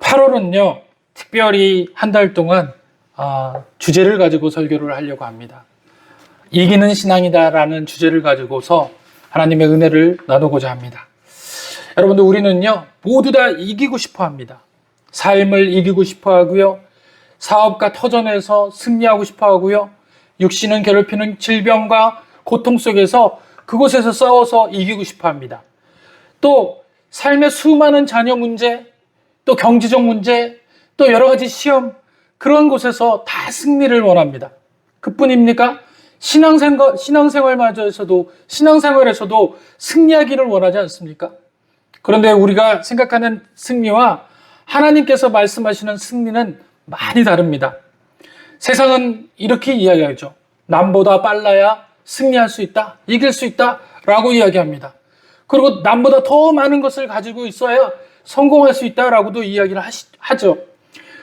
8월은요, 특별히 한 달 동안 주제를 가지고 설교를 하려고 합니다. 이기는 신앙이다라는 주제를 가지고서 하나님의 은혜를 나누고자 합니다. 여러분들, 우리는요, 모두 다 이기고 싶어 합니다. 삶을 이기고 싶어 하고요, 사업과 터전에서 승리하고 싶어 하고요, 육신은 괴롭히는 질병과 고통 속에서 그곳에서 싸워서 이기고 싶어 합니다. 또 삶의 수많은 자녀 문제, 또 경제적 문제, 또 여러 가지 시험, 그런 곳에서 다 승리를 원합니다. 그뿐입니까? 신앙생활에서도 승리하기를 원하지 않습니까? 그런데 우리가 생각하는 승리와 하나님께서 말씀하시는 승리는 많이 다릅니다. 세상은 이렇게 이야기하죠. 남보다 빨라야 승리할 수 있다, 이길 수 있다 라고 이야기합니다. 그리고 남보다 더 많은 것을 가지고 있어야 성공할 수 있다라고도 이야기를 하죠.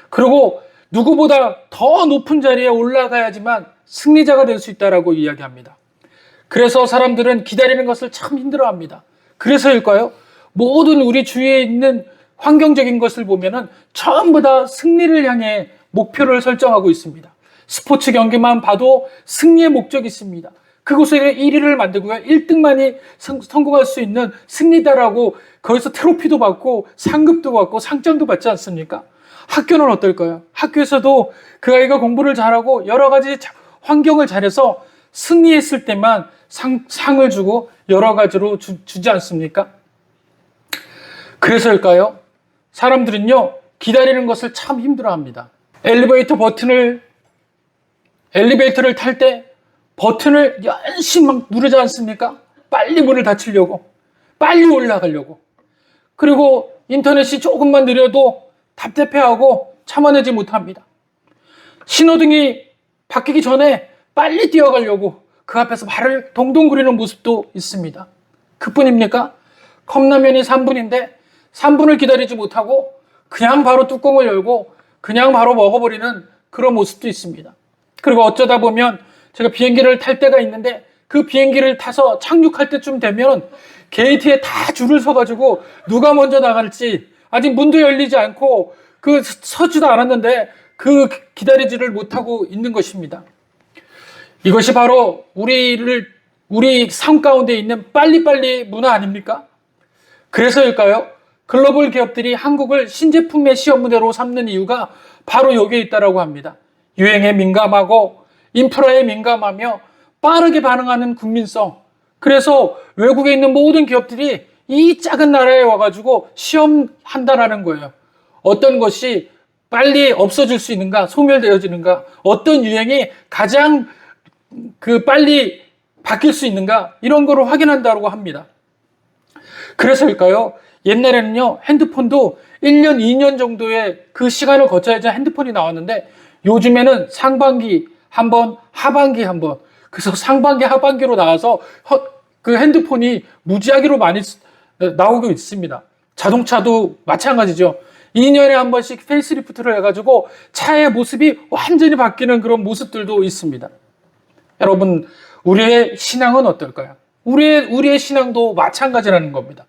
그리고 누구보다 더 높은 자리에 올라가야지만 승리자가 될 수 있다라고 이야기합니다. 그래서 사람들은 기다리는 것을 참 힘들어합니다. 그래서일까요? 모든 우리 주위에 있는 환경적인 것을 보면은 전부 다 승리를 향해 목표를 설정하고 있습니다. 스포츠 경기만 봐도 승리의 목적이 있습니다. 그곳에 1위를 만들고요, 1등만이 성공할 수 있는 승리다라고 거기서 트로피도 받고 상급도 받고 상장도 받지 않습니까? 학교는 어떨까요? 학교에서도 그 아이가 공부를 잘하고 여러 가지 환경을 잘해서 승리했을 때만 상을 주고 여러 가지로 주지 않습니까? 그래서일까요? 사람들은요, 기다리는 것을 참 힘들어합니다. 엘리베이터를 탈 때 버튼을 열심히 막 누르지 않습니까? 빨리 문을 닫히려고, 빨리 올라가려고. 그리고 인터넷이 조금만 느려도 답답해하고 참아내지 못합니다. 신호등이 바뀌기 전에 빨리 뛰어가려고 그 앞에서 발을 동동구리는 모습도 있습니다. 그뿐입니까? 컵라면이 3분인데 3분을 기다리지 못하고 그냥 바로 뚜껑을 열고 그냥 바로 먹어버리는 그런 모습도 있습니다. 그리고 어쩌다 보면 제가 비행기를 탈 때가 있는데 그 비행기를 타서 착륙할 때쯤 되면 게이트에 다 줄을 서가지고 누가 먼저 나갈지 아직 문도 열리지 않고 서지도 않았는데 그 기다리지를 못하고 있는 것입니다. 이것이 바로 우리 삶 가운데 있는 빨리빨리 문화 아닙니까? 그래서일까요? 글로벌 기업들이 한국을 신제품의 시험 무대로 삼는 이유가 바로 여기에 있다고 합니다. 유행에 민감하고 인프라에 민감하며 빠르게 반응하는 국민성. 그래서 외국에 있는 모든 기업들이 이 작은 나라에 와가지고 시험한다라는 거예요. 어떤 것이 빨리 없어질 수 있는가, 소멸되어지는가, 어떤 유행이 가장 빨리 바뀔 수 있는가, 이런 거를 확인한다고 합니다. 그래서일까요? 옛날에는요, 핸드폰도 1년, 2년 정도의 그 시간을 거쳐야지 핸드폰이 나왔는데 요즘에는 상반기 한 번, 하반기 한 번, 그래서 상반기, 하반기로 나와서 그 핸드폰이 무지하기로 많이 나오고 있습니다. 자동차도 마찬가지죠. 2년에 한 번씩 페이스리프트를 해가지고 차의 모습이 완전히 바뀌는 그런 모습들도 있습니다. 여러분, 우리의 신앙은 어떨까요? 우리의 신앙도 마찬가지라는 겁니다.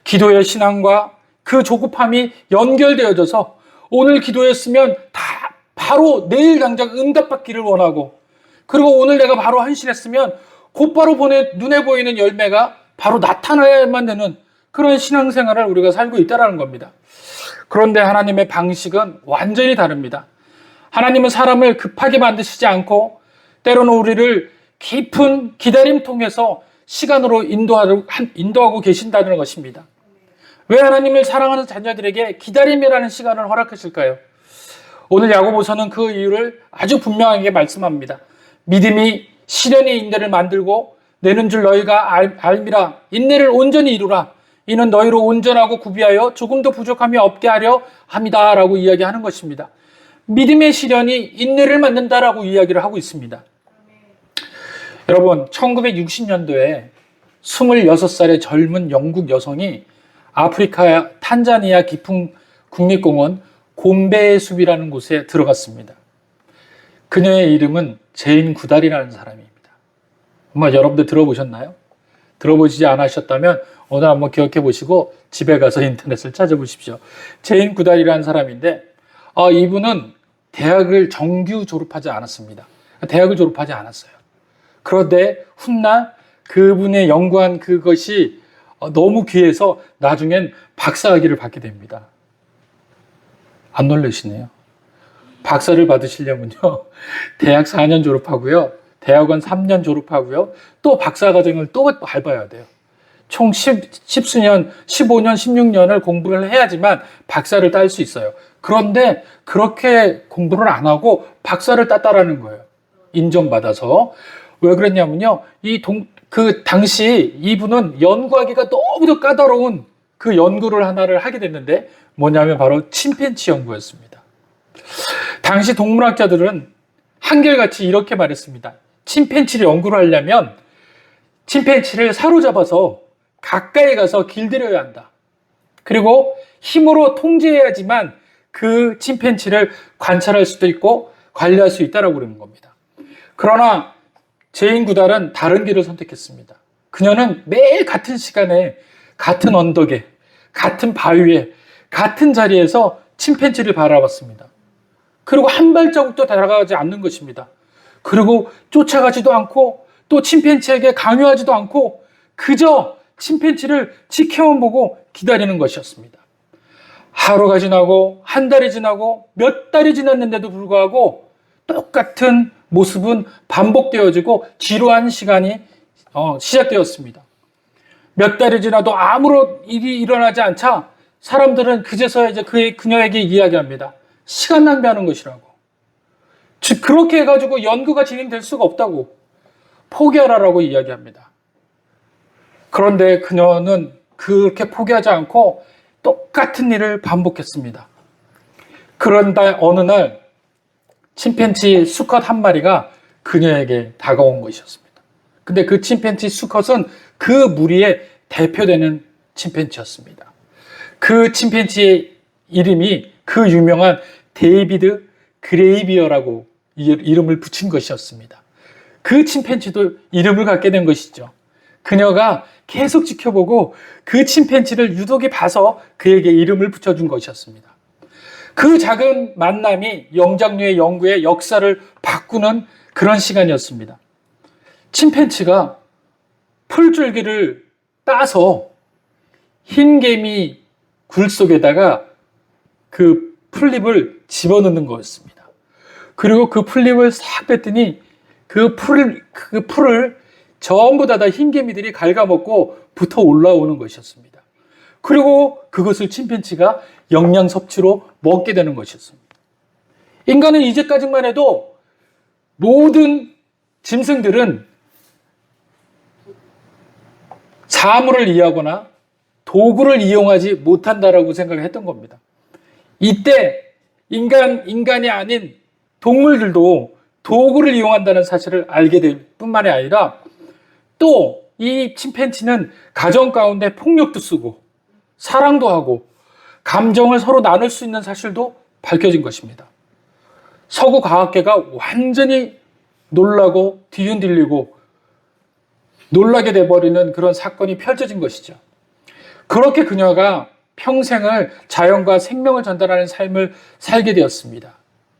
기도의 신앙과 그 조급함이 연결되어져서 오늘 기도했으면 다 바로 내일 당장 응답받기를 원하고, 그리고 오늘 내가 바로 헌신했으면 곧바로 눈에 보이는 열매가 바로 나타나야만 되는 그런 신앙생활을 우리가 살고 있다는 겁니다. 그런데 하나님의 방식은 완전히 다릅니다. 하나님은 사람을 급하게 만드시지 않고 때로는 우리를 깊은 기다림 통해서 시간으로 인도하고 계신다는 것입니다. 왜 하나님을 사랑하는 자녀들에게 기다림이라는 시간을 허락하실까요? 오늘 야고보서는 그 이유를 아주 분명하게 말씀합니다. 믿음이 시련의 인내를 만들고 내는 줄 너희가 알미라. 인내를 온전히 이루라. 이는 너희로 온전하고 구비하여 조금도 부족함이 없게 하려 함이다 라고 이야기하는 것입니다. 믿음의 시련이 인내를 만든다라고 이야기를 하고 있습니다. 여러분, 1960년도에 26살의 젊은 영국 여성이 아프리카 탄자니아 깊은 국립공원 곰베의 숲이라는 곳에 들어갔습니다. 그녀의 이름은 제인 구달이라는 사람입니다. 정말 여러분들 들어보셨나요? 들어보시지 않으셨다면 오늘 한번 기억해 보시고 집에 가서 인터넷을 찾아보십시오. 제인 구달이라는 사람인데 이분은 대학을 정규 졸업하지 않았습니다. 대학을 졸업하지 않았어요. 그런데 훗날 그분의 연구한 그것이 너무 귀해서 나중엔 박사학위를 받게 됩니다. 안 놀라시네요. 박사를 받으시려면요, 대학 4년 졸업하고요, 대학원 3년 졸업하고요, 또 박사과정을 또 밟아야 돼요. 총 10수년, 15년, 16년을 공부를 해야지만 박사를 딸 수 있어요. 그런데 그렇게 공부를 안 하고 박사를 땄다라는 거예요. 인정받아서. 왜 그랬냐면요, 그 당시 이분은 연구하기가 너무도 까다로운 그 연구를 하나를 하게 됐는데 뭐냐면 바로 침팬치 연구였습니다. 당시 동물학자들은 한결같이 이렇게 말했습니다. 침팬치를 연구를 하려면 침팬치를 사로잡아서 가까이 가서 길들여야 한다. 그리고 힘으로 통제해야지만 그 침팬치를 관찰할 수도 있고 관리할 수 있다라고 그러는 겁니다. 그러나 제인 구달은 다른 길을 선택했습니다. 그녀는 매일 같은 시간에 같은 언덕에 같은 바위에 같은 자리에서 침팬지를 바라봤습니다. 그리고 한 발자국도 다가가지 않는 것입니다. 그리고 쫓아가지도 않고 또 침팬지에게 강요하지도 않고 그저 침팬지를 지켜만 보고 기다리는 것이었습니다. 하루가 지나고 한 달이 지나고 몇 달이 지났는데도 불구하고 똑같은 모습은 반복되어지고 지루한 시간이 시작되었습니다. 몇 달이 지나도 아무런 일이 일어나지 않자 사람들은 그제서야 이제 그녀에게 이야기합니다. 시간 낭비하는 것이라고. 즉 그렇게 해가지고 연구가 진행될 수가 없다고, 포기하라라고 이야기합니다. 그런데 그녀는 그렇게 포기하지 않고 똑같은 일을 반복했습니다. 그런데 어느 날 침팬지 수컷 한 마리가 그녀에게 다가온 것이었습니다. 근데 그 침팬지 수컷은 그 무리의 대표되는 침팬지였습니다. 그 침팬지의 이름이 그 유명한 데이비드 그레이비어라고 이름을 붙인 것이었습니다. 그 침팬지도 이름을 갖게 된 것이죠. 그녀가 계속 지켜보고 그 침팬지를 유독히 봐서 그에게 이름을 붙여준 것이었습니다. 그 작은 만남이 영장류의 연구의 역사를 바꾸는 그런 시간이었습니다. 침팬지가 풀줄기를 따서 흰 개미 굴 속에다가 그 풀잎을 집어넣는 거였습니다. 그리고 그 풀잎을 싹 뺐더니 그 풀을 전부 다 흰 개미들이 갉아먹고 붙어 올라오는 것이었습니다. 그리고 그것을 침팬지가 영양 섭취로 먹게 되는 것이었습니다. 인간은 이제까지만 해도 모든 짐승들은 사물을 이해하거나 도구를 이용하지 못한다라고 생각을 했던 겁니다. 이때 인간이 아닌 동물들도 도구를 이용한다는 사실을 알게 될 뿐만이 아니라 또 이 침팬지는 가정 가운데 폭력도 쓰고 사랑도 하고 감정을 서로 나눌 수 있는 사실도 밝혀진 것입니다. 서구 과학계가 완전히 놀라고 뒤흔들리고 놀라게 돼버리는 그런 사건이 펼쳐진 것이죠. 그렇게 그녀가 평생을 자연과 생명을 전달하는 삶을 살게 되었습니다.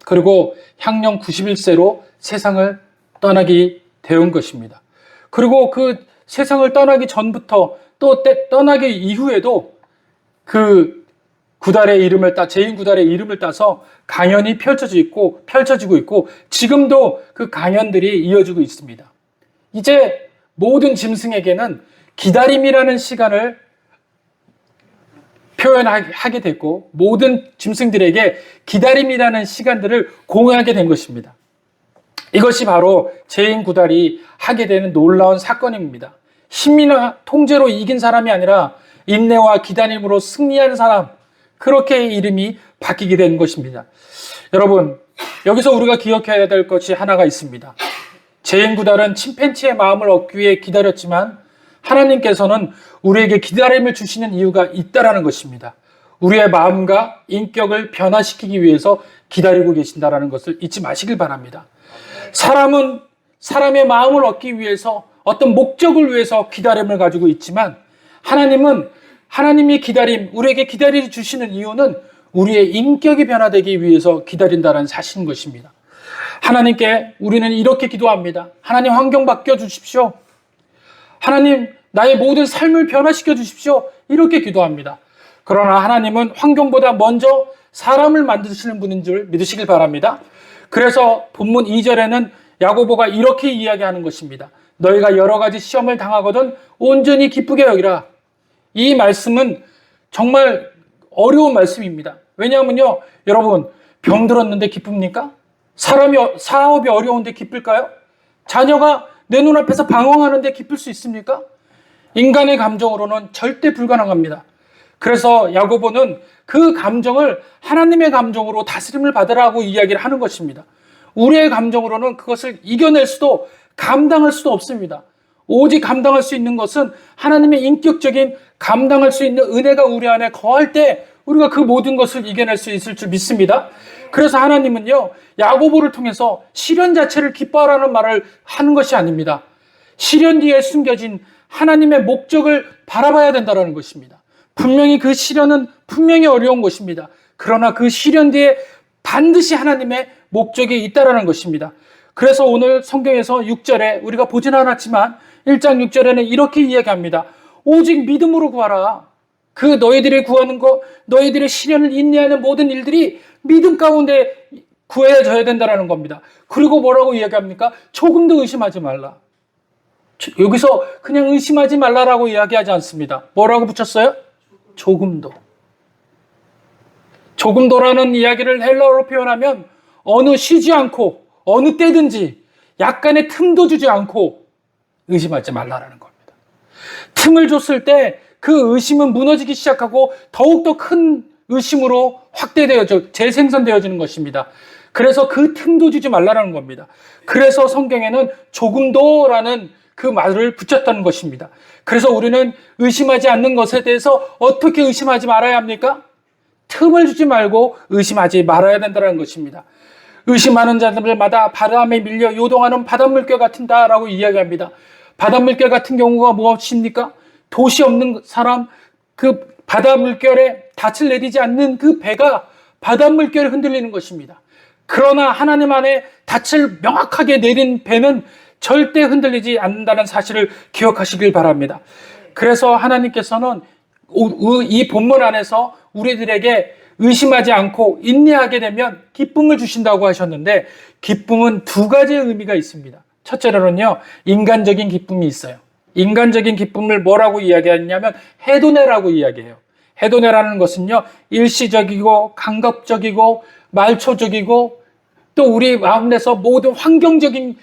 그리고 향년 91세로 세상을 떠나게 되온 것입니다. 그리고 그 세상을 떠나기 전부터 또 떠나기 이후에도 그 제인 구달의 이름을 따서 강연이 펼쳐지고 있고 지금도 그 강연들이 이어지고 있습니다. 이제 모든 짐승에게는 기다림이라는 시간을 표현하게 됐고 모든 짐승들에게 기다림이라는 시간들을 공유하게 된 것입니다. 이것이 바로 제인 구달이 하게 되는 놀라운 사건입니다. 힘이나 통제로 이긴 사람이 아니라 인내와 기다림으로 승리한 사람, 그렇게 이름이 바뀌게 된 것입니다. 여러분, 여기서 우리가 기억해야 될 것이 하나가 있습니다. 제인 구달은 침팬지의 마음을 얻기 위해 기다렸지만 하나님께서는 우리에게 기다림을 주시는 이유가 있다라는 것입니다. 우리의 마음과 인격을 변화시키기 위해서 기다리고 계신다라는 것을 잊지 마시길 바랍니다. 사람은 사람의 마음을 얻기 위해서 어떤 목적을 위해서 기다림을 가지고 있지만 하나님은 하나님의 기다림, 우리에게 기다려 주시는 이유는 우리의 인격이 변화되기 위해서 기다린다는 사실인 것입니다. 하나님께 우리는 이렇게 기도합니다. 하나님 환경 바뀌어 주십시오. 하나님 나의 모든 삶을 변화시켜 주십시오. 이렇게 기도합니다. 그러나 하나님은 환경보다 먼저 사람을 만드시는 분인 줄 믿으시길 바랍니다. 그래서 본문 2절에는 야고보가 이렇게 이야기하는 것입니다. 너희가 여러 가지 시험을 당하거든 온전히 기쁘게 여기라. 이 말씀은 정말 어려운 말씀입니다. 왜냐하면요, 여러분 병 들었는데 기쁩니까? 사업이 어려운데 기쁠까요? 자녀가 내 눈앞에서 방황하는데 기쁠 수 있습니까? 인간의 감정으로는 절대 불가능합니다. 그래서 야고보는 그 감정을 하나님의 감정으로 다스림을 받으라고 이야기를 하는 것입니다. 우리의 감정으로는 그것을 이겨낼 수도 감당할 수도 없습니다. 오직 감당할 수 있는 것은 하나님의 인격적인 감당할 수 있는 은혜가 우리 안에 거할 때 우리가 그 모든 것을 이겨낼 수 있을 줄 믿습니다. 그래서 하나님은요, 야고보를 통해서 시련 자체를 기뻐하라는 말을 하는 것이 아닙니다. 시련 뒤에 숨겨진 하나님의 목적을 바라봐야 된다는 것입니다. 분명히 그 시련은 분명히 어려운 것입니다. 그러나 그 시련 뒤에 반드시 하나님의 목적이 있다는 것입니다. 그래서 오늘 성경에서 6절에 우리가 보진 않았지만 1장 6절에는 이렇게 이야기합니다. 오직 믿음으로 구하라. 그 너희들이 구하는 것, 너희들의 시련을 인내하는 모든 일들이 믿음 가운데 구해져야 된다는 겁니다. 그리고 뭐라고 이야기합니까? 조금도 의심하지 말라. 여기서 그냥 의심하지 말라라고 이야기하지 않습니다. 뭐라고 붙였어요? 조금도. 조금도라는 이야기를 헬라어로 표현하면 어느 쉬지 않고 어느 때든지 약간의 틈도 주지 않고 의심하지 말라라는 겁니다. 틈을 줬을 때 그 의심은 무너지기 시작하고 더욱더 큰 의심으로 재생산되어지는 것입니다. 그래서 그 틈도 주지 말라는 겁니다. 그래서 성경에는 조금도라는 그 말을 붙였다는 것입니다. 그래서 우리는 의심하지 않는 것에 대해서 어떻게 의심하지 말아야 합니까? 틈을 주지 말고 의심하지 말아야 된다는 것입니다. 의심하는 자들마다 바람에 밀려 요동하는 바닷물결 같은다라고 이야기합니다. 바닷물결 같은 경우가 무엇입니까? 도시 없는 사람, 그 바닷물결에 닻을 내리지 않는 그 배가 바닷물결에 흔들리는 것입니다. 그러나 하나님 안에 닻을 명확하게 내린 배는 절대 흔들리지 않는다는 사실을 기억하시길 바랍니다. 그래서 하나님께서는 이 본문 안에서 우리들에게 의심하지 않고 인내하게 되면 기쁨을 주신다고 하셨는데, 기쁨은 두 가지의 의미가 있습니다. 첫째로는요, 인간적인 기쁨이 있어요. 인간적인 기쁨을 뭐라고 이야기하냐면 헤도네라고 이야기해요. 헤도네라는 것은요, 일시적이고 감각적이고 말초적이고 또 우리 마음에서 모든 환경적인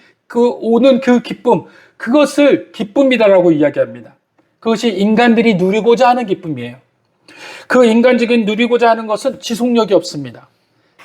오는 그 기쁨, 그것을 기쁨이다라고 이야기합니다. 그것이 인간들이 누리고자 하는 기쁨이에요. 그 인간적인 누리고자 하는 것은 지속력이 없습니다.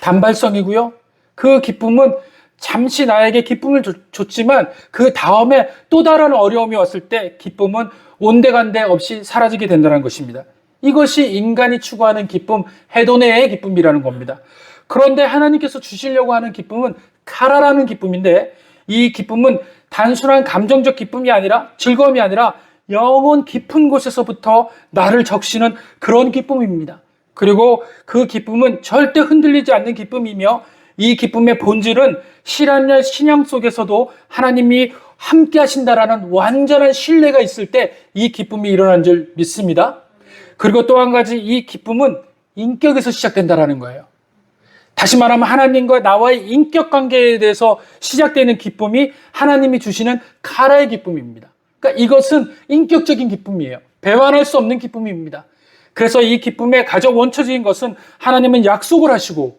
단발성이고요. 그 기쁨은 잠시 나에게 기쁨을 줬지만 그 다음에 또 다른 어려움이 왔을 때 기쁨은 온데간데 없이 사라지게 된다는 것입니다. 이것이 인간이 추구하는 기쁨, 헤도네의 기쁨이라는 겁니다. 그런데 하나님께서 주시려고 하는 기쁨은 카라라는 기쁨인데, 이 기쁨은 단순한 감정적 기쁨이 아니라, 즐거움이 아니라 영혼 깊은 곳에서부터 나를 적시는 그런 기쁨입니다. 그리고 그 기쁨은 절대 흔들리지 않는 기쁨이며, 이 기쁨의 본질은 신앙 속에서도 하나님이 함께 하신다라는 완전한 신뢰가 있을 때 이 기쁨이 일어난 줄 믿습니다. 그리고 또 한 가지, 이 기쁨은 인격에서 시작된다라는 거예요. 다시 말하면 하나님과 나와의 인격 관계에 대해서 시작되는 기쁨이 하나님이 주시는 카라의 기쁨입니다. 그러니까 이것은 인격적인 기쁨이에요. 배반할 수 없는 기쁨입니다. 그래서 이 기쁨의 가장 원초적인 것은 하나님은 약속을 하시고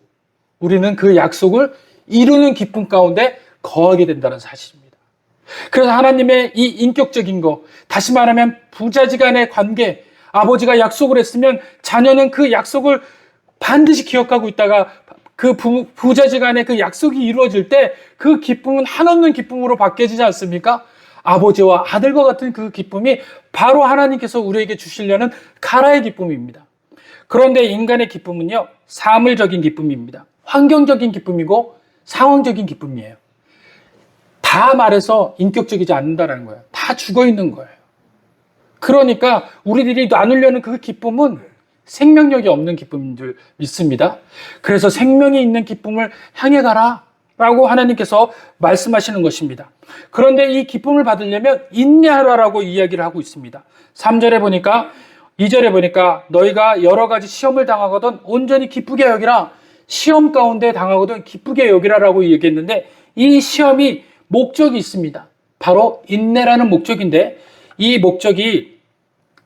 우리는 그 약속을 이루는 기쁨 가운데 거하게 된다는 사실입니다. 그래서 하나님의 이 인격적인 것, 다시 말하면 부자지간의 관계, 아버지가 약속을 했으면 자녀는 그 약속을 반드시 기억하고 있다가 그 부자지간의 그 약속이 이루어질 때 그 기쁨은 한없는 기쁨으로 바뀌어지지 않습니까? 아버지와 아들과 같은 그 기쁨이 바로 하나님께서 우리에게 주시려는 카라의 기쁨입니다. 그런데 인간의 기쁨은요, 사물적인 기쁨입니다. 환경적인 기쁨이고 상황적인 기쁨이에요. 다 말해서 인격적이지 않는다는 거예요. 다 죽어 있는 거예요. 그러니까 우리들이 나누려는 그 기쁨은 생명력이 없는 기쁨인 줄 믿습니다. 그래서 생명이 있는 기쁨을 향해 가라 라고 하나님께서 말씀하시는 것입니다. 그런데 이 기쁨을 받으려면 인내하라라고 이야기를 하고 있습니다. 3절에 보니까 2절에 보니까 너희가 여러 가지 시험을 당하거든 온전히 기쁘게 여기라. 시험 가운데 당하거든 기쁘게 여기라라고 얘기했는데 이 시험이 목적이 있습니다. 바로 인내라는 목적인데 이 목적이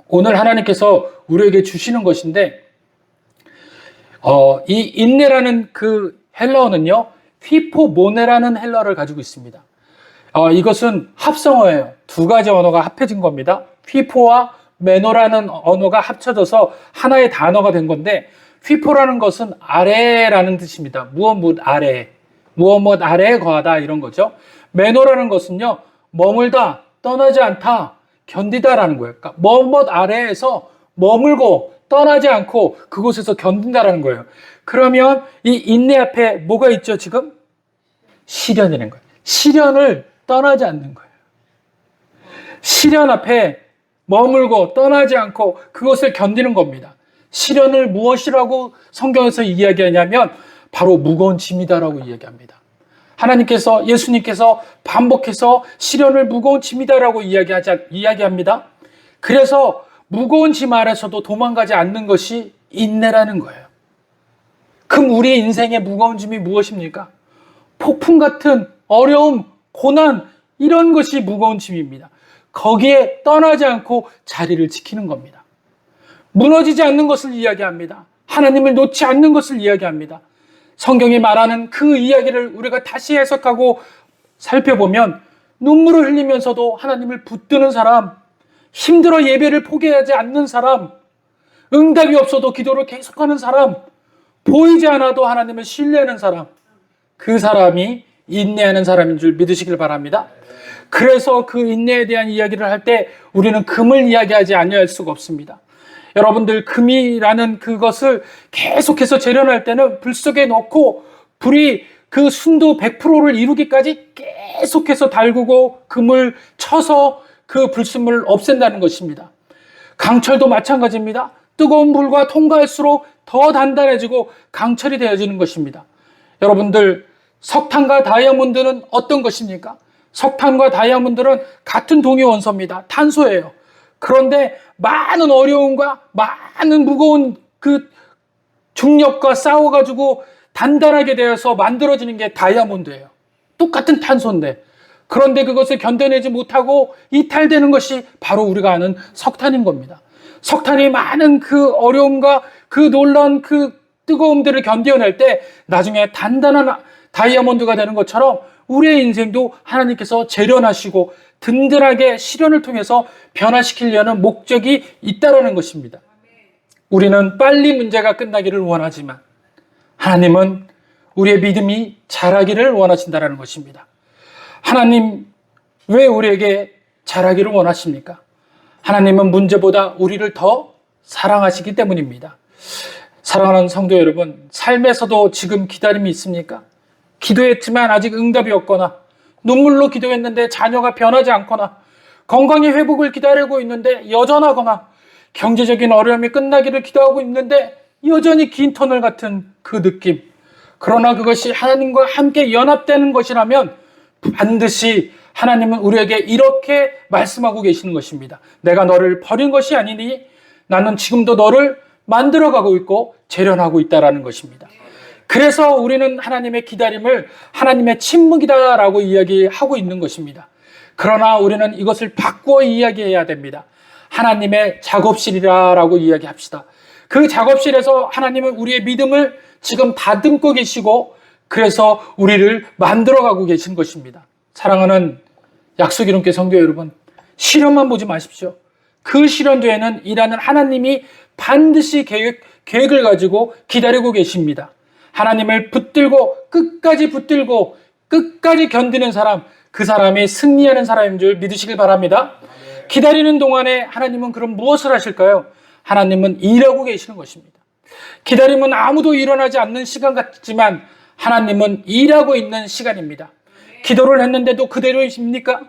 오늘 하나님께서 우리에게 주시는 것인데 이 인내라는 그 헬라어는요 휘포모네라는 헬라어를 가지고 있습니다. 이것은 합성어예요. 두 가지 언어가 합해진 겁니다. 휘포와 메노라는 언어가 합쳐져서 하나의 단어가 된 건데 휘포라는 것은 아래라는 뜻입니다. 무엇 아래, 무엇 아래에 거하다 이런 거죠. 메노라는 것은요 머물다, 떠나지 않다, 견디다라는 거예요. 그러니까 무엇 아래에서 머물고 떠나지 않고 그곳에서 견딘다라는 거예요. 그러면 이 인내 앞에 뭐가 있죠 지금? 시련이라는 거예요. 시련을 떠나지 않는 거예요. 시련 앞에 머물고 떠나지 않고 그것을 견디는 겁니다. 시련을 무엇이라고 성경에서 이야기하냐면 바로 무거운 짐이다라고 이야기합니다. 하나님께서 예수님께서 반복해서 시련을 무거운 짐이다라고 이야기합니다. 그래서 무거운 짐 아래서도 도망가지 않는 것이 인내라는 거예요. 그럼 우리의 인생의 무거운 짐이 무엇입니까? 폭풍 같은 어려움, 고난 이런 것이 무거운 짐입니다. 거기에 떠나지 않고 자리를 지키는 겁니다. 무너지지 않는 것을 이야기합니다. 하나님을 놓지 않는 것을 이야기합니다. 성경이 말하는 그 이야기를 우리가 다시 해석하고 살펴보면 눈물을 흘리면서도 하나님을 붙드는 사람, 힘들어 예배를 포기하지 않는 사람, 응답이 없어도 기도를 계속하는 사람, 보이지 않아도 하나님을 신뢰하는 사람, 그 사람이 인내하는 사람인 줄 믿으시길 바랍니다. 그래서 그 인내에 대한 이야기를 할 때 우리는 금을 이야기하지 아니할 수가 없습니다. 여러분들 금이라는 그것을 계속해서 재련할 때는 불 속에 넣고 불이 그 순도 100%를 이루기까지 계속해서 달구고 금을 쳐서 그 불순물을 없앤다는 것입니다. 강철도 마찬가지입니다. 뜨거운 불과 통과할수록 더 단단해지고 강철이 되어지는 것입니다. 여러분들 석탄과 다이아몬드는 어떤 것입니까? 석탄과 다이아몬드는 같은 동위 원소입니다. 탄소예요. 그런데 많은 어려움과 많은 무거운 그 중력과 싸워가지고 단단하게 되어서 만들어지는 게 다이아몬드예요. 똑같은 탄소인데. 그런데 그것을 견뎌내지 못하고 이탈되는 것이 바로 우리가 아는 석탄인 겁니다. 석탄이 많은 그 어려움과 그 놀라운 그 뜨거움들을 견뎌낼 때 나중에 단단한 다이아몬드가 되는 것처럼 우리의 인생도 하나님께서 재련하시고 든든하게 시련을 통해서 변화시키려는 목적이 있다는 것입니다. 우리는 빨리 문제가 끝나기를 원하지만 하나님은 우리의 믿음이 자라기를 원하신다는 것입니다. 하나님 왜 우리에게 자라기를 원하십니까? 하나님은 문제보다 우리를 더 사랑하시기 때문입니다. 사랑하는 성도 여러분, 삶에서도 지금 기다림이 있습니까? 기도했지만 아직 응답이 없거나 눈물로 기도했는데 자녀가 변하지 않거나 건강의 회복을 기다리고 있는데 여전하거나 경제적인 어려움이 끝나기를 기도하고 있는데 여전히 긴 터널 같은 그 느낌. 그러나 그것이 하나님과 함께 연합되는 것이라면 반드시 하나님은 우리에게 이렇게 말씀하고 계시는 것입니다. 내가 너를 버린 것이 아니니 나는 지금도 너를 만들어가고 있고 재련하고 있다라는 것입니다. 그래서 우리는 하나님의 기다림을 하나님의 침묵이다라고 이야기하고 있는 것입니다. 그러나 우리는 이것을 바꾸어 이야기해야 됩니다. 하나님의 작업실이라고 이야기합시다. 그 작업실에서 하나님은 우리의 믿음을 지금 다듬고 계시고 그래서 우리를 만들어가고 계신 것입니다. 사랑하는 약속 이름께 성도 여러분, 시련만 보지 마십시오. 그 시련 뒤에는 일하는 하나님이 반드시 계획을 가지고 기다리고 계십니다. 하나님을 붙들고 끝까지 견디는 사람, 그 사람이 승리하는 사람인 줄 믿으시길 바랍니다. 기다리는 동안에 하나님은 그럼 무엇을 하실까요? 하나님은 일하고 계시는 것입니다. 기다림은 아무도 일어나지 않는 시간 같지만 하나님은 일하고 있는 시간입니다. 기도를 했는데도 그대로이십니까?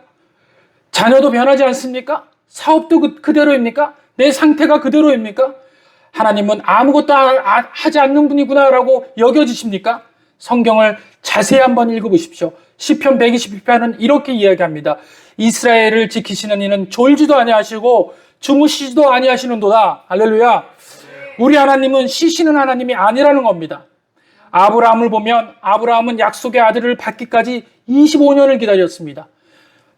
자녀도 변하지 않습니까? 사업도 그대로입니까? 내 상태가 그대로입니까? 하나님은 아무것도 하지 않는 분이구나라고 여겨지십니까? 성경을 자세히 한번 읽어보십시오. 시편 122편은 이렇게 이야기합니다. 이스라엘을 지키시는 이는 졸지도 아니하시고 주무시지도 아니하시는도다. 할렐루야. 우리 하나님은 쉬시는 하나님이 아니라는 겁니다. 아브라함을 보면 아브라함은 약속의 아들을 받기까지 25년을 기다렸습니다.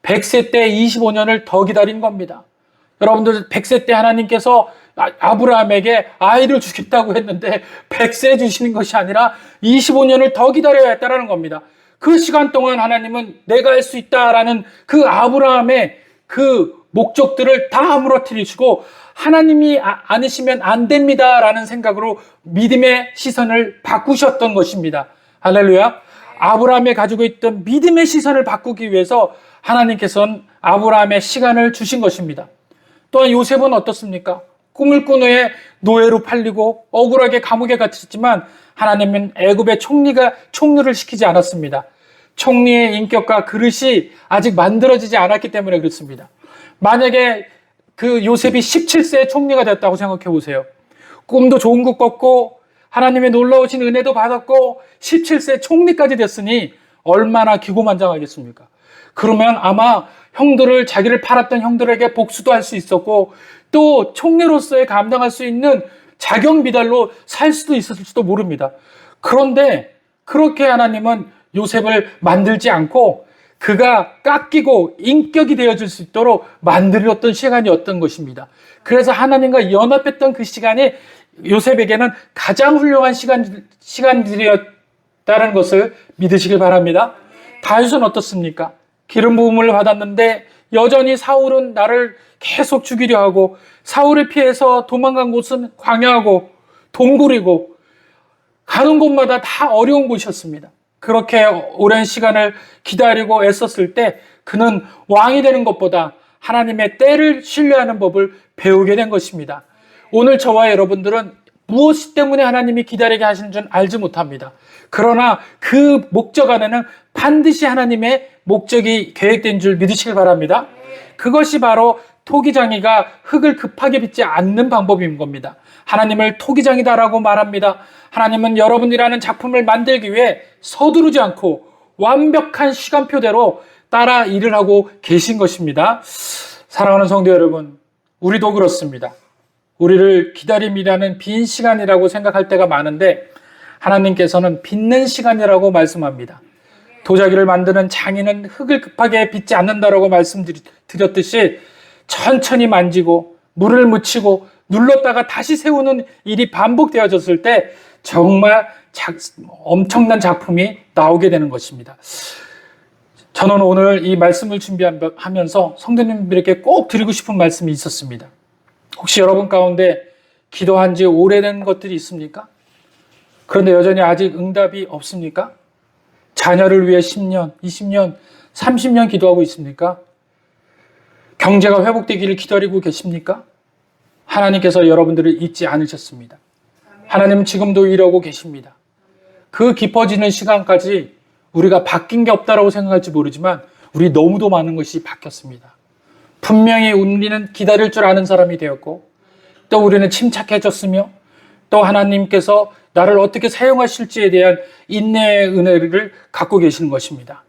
100세 때 25년을 더 기다린 겁니다. 여러분들 100세 때 하나님께서 아브라함에게 아이를 주겠다고 했는데 100세 주시는 것이 아니라 25년을 더 기다려야 했다는 겁니다. 그 시간 동안 하나님은 내가 할 수 있다라는 그 아브라함의 그 목적들을 다 무너뜨리시고 하나님이 아니시면 안 됩니다라는 생각으로 믿음의 시선을 바꾸셨던 것입니다. 할렐루야. 아브라함이 가지고 있던 믿음의 시선을 바꾸기 위해서 하나님께서는 아브라함의 시간을 주신 것입니다. 또한 요셉은 어떻습니까? 꿈을 꾼 후에 노예로 팔리고 억울하게 감옥에 갇혔지만 하나님은 애굽의 총리를 시키지 않았습니다. 총리의 인격과 그릇이 아직 만들어지지 않았기 때문에 그렇습니다. 만약에 그 요셉이 17세에 총리가 됐다고 생각해 보세요. 꿈도 좋은 것 꿨고 하나님의 놀라우신 은혜도 받았고 17세 총리까지 됐으니 얼마나 기고만장하겠습니까? 그러면 아마 자기를 팔았던 형들에게 복수도 할 수 있었고 또 총리로서의 감당할 수 있는 자격 미달로 살 수도 있었을지도 모릅니다. 그런데 그렇게 하나님은 요셉을 만들지 않고 그가 깎이고 인격이 되어질 수 있도록 만들었던 시간이었던 것입니다. 그래서 하나님과 연합했던 그 시간이 요셉에게는 가장 훌륭한 시간들이었다는 것을 믿으시길 바랍니다. 다윗은 어떻습니까? 기름 부음을 받았는데 여전히 사울은 나를 계속 죽이려 하고 사울을 피해서 도망간 곳은 광야하고 동굴이고 가는 곳마다 다 어려운 곳이었습니다. 그렇게 오랜 시간을 기다리고 애썼을 때 그는 왕이 되는 것보다 하나님의 때를 신뢰하는 법을 배우게 된 것입니다. 오늘 저와 여러분들은 무엇 때문에 하나님이 기다리게 하시는 줄 알지 못합니다. 그러나 그 목적 안에는 반드시 하나님의 목적이 계획된 줄 믿으시길 바랍니다. 그것이 바로 토기장이가 흙을 급하게 빚지 않는 방법인 겁니다. 하나님을 토기장이다라고 말합니다. 하나님은 여러분이라는 작품을 만들기 위해 서두르지 않고 완벽한 시간표대로 따라 일을 하고 계신 것입니다. 사랑하는 성도 여러분, 우리도 그렇습니다. 우리를 기다림이라는 빈 시간이라고 생각할 때가 많은데 하나님께서는 빚는 시간이라고 말씀합니다. 도자기를 만드는 장인은 흙을 급하게 빚지 않는다라고 말씀드렸듯이 천천히 만지고 물을 묻히고 눌렀다가 다시 세우는 일이 반복되어졌을 때 정말 엄청난 작품이 나오게 되는 것입니다. 저는 오늘 이 말씀을 준비하면서 성도님들에게 꼭 드리고 싶은 말씀이 있었습니다. 혹시 여러분 가운데 기도한 지 오래된 것들이 있습니까? 그런데 여전히 아직 응답이 없습니까? 자녀를 위해 10년, 20년, 30년 기도하고 있습니까? 경제가 회복되기를 기다리고 계십니까? 하나님께서 여러분들을 잊지 않으셨습니다. 하나님은 지금도 일하고 계십니다. 그 깊어지는 시간까지 우리가 바뀐 게 없다라고 생각할지 모르지만 우리 너무도 많은 것이 바뀌었습니다. 분명히 우리는 기다릴 줄 아는 사람이 되었고 또 우리는 침착해졌으며 또 하나님께서 나를 어떻게 사용하실지에 대한 인내의 은혜를 갖고 계시는 것입니다.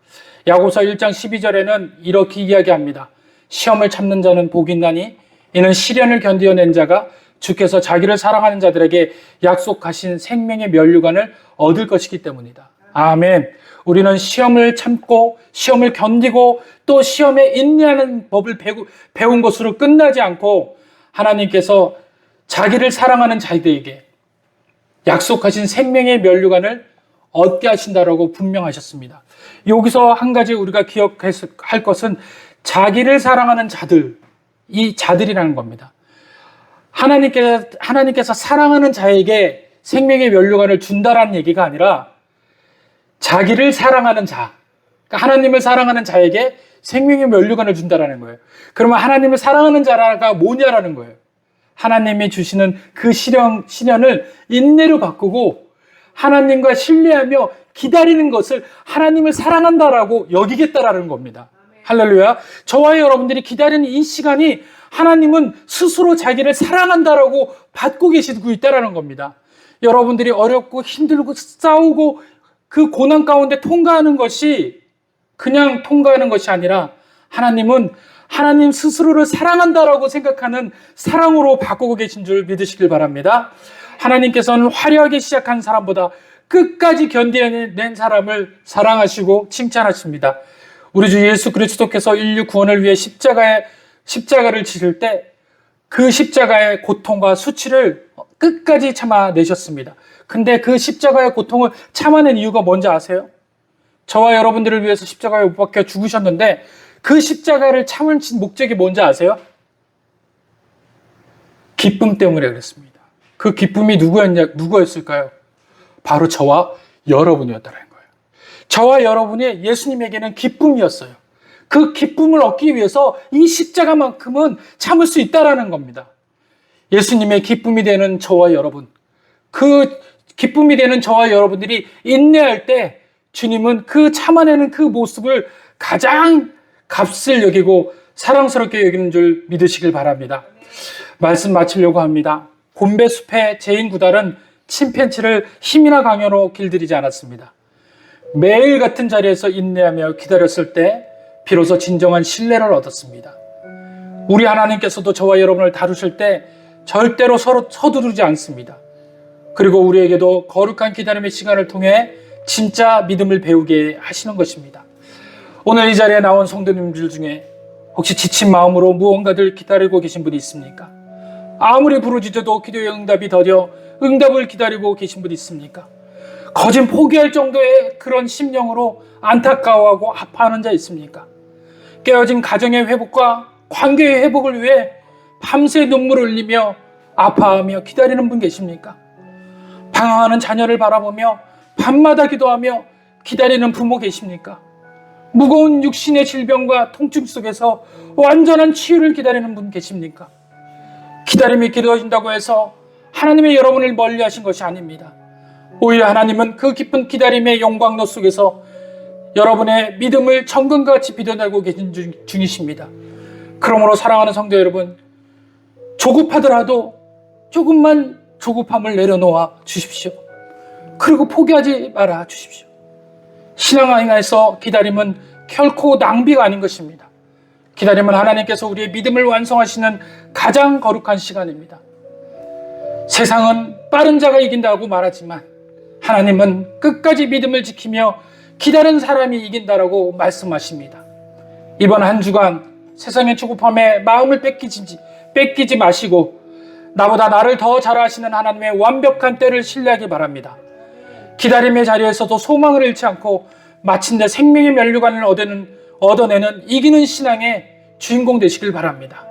야고보서 1장 12절에는 이렇게 이야기합니다. 시험을 참는 자는 복이 있나니 이는 시련을 견디어낸 자가 주께서 자기를 사랑하는 자들에게 약속하신 생명의 면류관을 얻을 것이기 때문이다. 아멘. 우리는 시험을 참고 시험을 견디고 또 시험에 인내하는 법을 배운 것으로 끝나지 않고 하나님께서 자기를 사랑하는 자들에게 약속하신 생명의 면류관을 얻게 하신다라고 분명하셨습니다. 여기서 한 가지 우리가 기억할 것은 자기를 사랑하는 자들, 이 자들이라는 겁니다. 하나님께서 사랑하는 자에게 생명의 면류관을 준다라는 얘기가 아니라 자기를 사랑하는 자, 그러니까 하나님을 사랑하는 자에게 생명의 면류관을 준다라는 거예요. 그러면 하나님을 사랑하는 자가 뭐냐라는 거예요. 하나님이 주시는 그 시련을 인내로 바꾸고 하나님과 신뢰하며 기다리는 것을 하나님을 사랑한다라고 여기겠다라는 겁니다. 할렐루야. 저와 여러분들이 기다리는 이 시간이 하나님은 스스로 자기를 사랑한다라고 받고 계시고 있다라는 겁니다. 여러분들이 어렵고 힘들고 싸우고 그 고난 가운데 통과하는 것이 그냥 통과하는 것이 아니라 하나님은 하나님 스스로를 사랑한다라고 생각하는 사랑으로 바꾸고 계신 줄 믿으시길 바랍니다. 하나님께서는 화려하게 시작한 사람보다 끝까지 견뎌낸 사람을 사랑하시고 칭찬하십니다. 우리 주 예수 그리스도께서 인류 구원을 위해 십자가를 지실 때 그 십자가의 고통과 수치를 끝까지 참아내셨습니다. 근데 그 십자가의 고통을 참아낸 이유가 뭔지 아세요? 저와 여러분들을 위해서 십자가에 못 박혀 죽으셨는데 그 십자가를 참은 목적이 뭔지 아세요? 기쁨 때문에 그랬습니다. 그 기쁨이 누구였을까요? 바로 저와 여러분이었다는 거예요. 저와 여러분이 예수님에게는 기쁨이었어요. 그 기쁨을 얻기 위해서 이 십자가만큼은 참을 수 있다라는 겁니다. 예수님의 기쁨이 되는 저와 여러분, 그 기쁨이 되는 저와 여러분들이 인내할 때 주님은 그 참아내는 그 모습을 가장 값을 여기고 사랑스럽게 여기는 줄 믿으시길 바랍니다. 말씀 마치려고 합니다. 곤배숲의 제인구달은 침팬지를 힘이나 강요로 길들이지 않았습니다. 매일 같은 자리에서 인내하며 기다렸을 때 비로소 진정한 신뢰를 얻었습니다. 우리 하나님께서도 저와 여러분을 다루실 때 절대로 서두르지 않습니다. 그리고 우리에게도 거룩한 기다림의 시간을 통해 진짜 믿음을 배우게 하시는 것입니다. 오늘 이 자리에 나온 성도님들 중에 혹시 지친 마음으로 무언가를 기다리고 계신 분이 있습니까? 아무리 부르짖어도 기도의 응답이 더뎌 응답을 기다리고 계신 분이 있습니까? 거진 포기할 정도의 그런 심령으로 안타까워하고 아파하는 자 있습니까? 깨어진 가정의 회복과 관계의 회복을 위해 밤새 눈물을 흘리며 아파하며 기다리는 분 계십니까? 방황하는 자녀를 바라보며 밤마다 기도하며 기다리는 부모 계십니까? 무거운 육신의 질병과 통증 속에서 완전한 치유를 기다리는 분 계십니까? 기다림이 길어진다고 해서 하나님의 여러분을 멀리 하신 것이 아닙니다. 오히려 하나님은 그 깊은 기다림의 영광로 속에서 여러분의 믿음을 정금같이 빚어내고 계신 중이십니다. 그러므로 사랑하는 성도 여러분, 조급하더라도 조금만 조급함을 내려놓아 주십시오. 그리고 포기하지 말아 주십시오. 신앙 안에서 기다림은 결코 낭비가 아닌 것입니다. 기다림은 하나님께서 우리의 믿음을 완성하시는 가장 거룩한 시간입니다. 세상은 빠른 자가 이긴다고 말하지만 하나님은 끝까지 믿음을 지키며 기다린 사람이 이긴다라고 말씀하십니다. 이번 한 주간 세상의 조급함에 마음을 뺏기지 마시고 나보다 나를 더 잘 아시는 하나님의 완벽한 때를 신뢰하기 바랍니다. 기다림의 자리에서도 소망을 잃지 않고 마침내 생명의 면류관을 얻어내는 이기는 신앙의 주인공 되시길 바랍니다.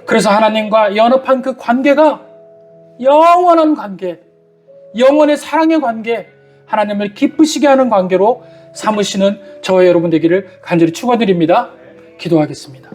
그래서 하나님과 연합한 그 관계가 영원한 관계, 영원의 사랑의 관계, 하나님을 기쁘시게 하는 관계로 삼으시는 저와 여러분 되기를 간절히 축원드립니다. 기도하겠습니다.